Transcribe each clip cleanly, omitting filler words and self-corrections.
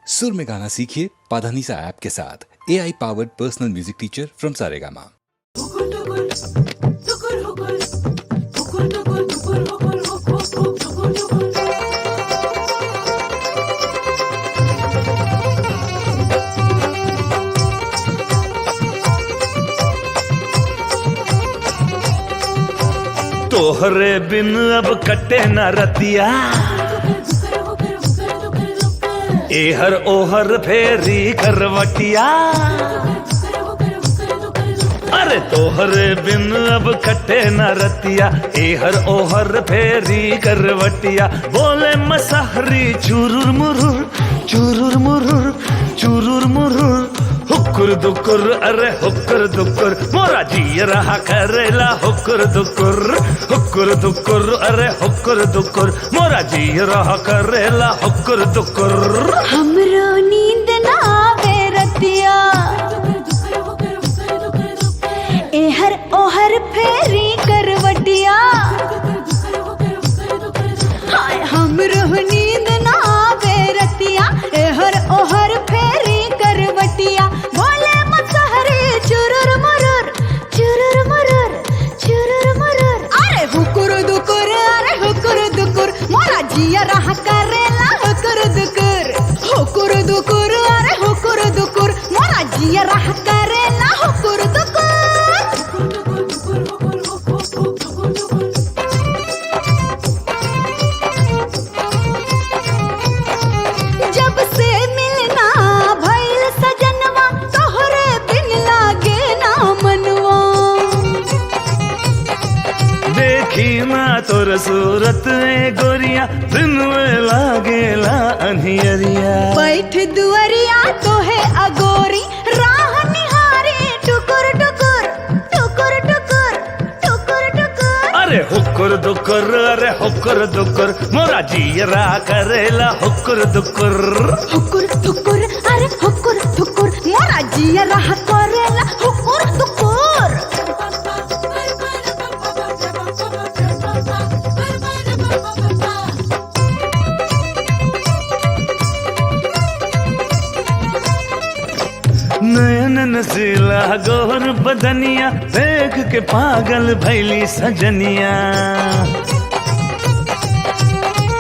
सुर में गाना सीखिए पाधानीसा ऐप के साथ। AI powered personal music teacher from Saregama. तोहरे बिन अब कटे न रतिया, एहर ओहर फेरी करवटिया। अरे तोहरे बिन अब कटे न रतिया, एहर ओहर फेरी करवटिया। बोले मसहरी चुरुर मुरुर, चुरुर मुरुर, चुरुर मुरुर। हुकुर दुकुर अरे हुकुर दुकुर, मोरा जी रहा करेला हुकुर दुकुर। हुकुर दुकुर अरे हुकुर दुकुर, मोरा जी रहा करेला हुकुर दुकुर। हमरो नींद ना आवे रतिया, एहर ओहर फेरी करवटिया। हाय हमरो नींद ना आवे रतिया, एहर ओहर फेरी करवटिया। बोले मसहरी चुरुर मुरुर, चुरुर मुरुर, चुरुर मुरुर। अरे हुकुर दुकुर अरे हुकुर दुकुर, मोरा जिया रहा करेला हुकुर दुकुर। हुकुर दुकुर अरे हुकुर दुकुर, मोरा जिया रहा करेला हुकुर दुकुर। जब से मिलना भइल सजनवा, तोहरे बिन लागे ना मनवा। देखी ना तोर सूरत ए गोरिया, दिन में लागेला अनियरिया। बैठ दुअरिया तोहे अगोरी, राह निहारी टुकुर टुकुर, टुकुर टुकुर, टुकुर टुकुर। अरे हुकुर दुकुर अरे हुकुर दुकुर, मोरा जीरा करेला हुकुर दुकुर। हुकुर दुकुर अरे हुकुर दुकुर, मोरा जिया रहा करेला हुकुर दुकुर। नयन नसीला गोर बदनिया, देख के पागल भैली सजनिया।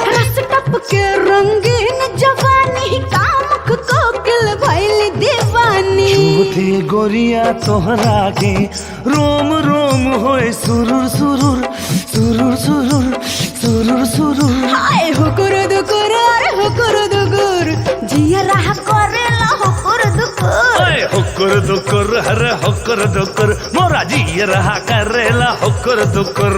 रस टप के रंगीन जवानी, कामुक कोकिल भइल दीवानी। छूती गोरिया तोहरा के, रोम रोम होए सुरुर सुरुर, सुरुर सुरुर, सुरुर सुरुर। हाय हुकुर दुकुर अरे हुकुर दुकुर, जिया रहा करेला हुकुर दुकुर। ओए हुकुर दुकुर हरे हुकुर दुकुर, मोरा जी रहा करेला हुकुर दुकुर।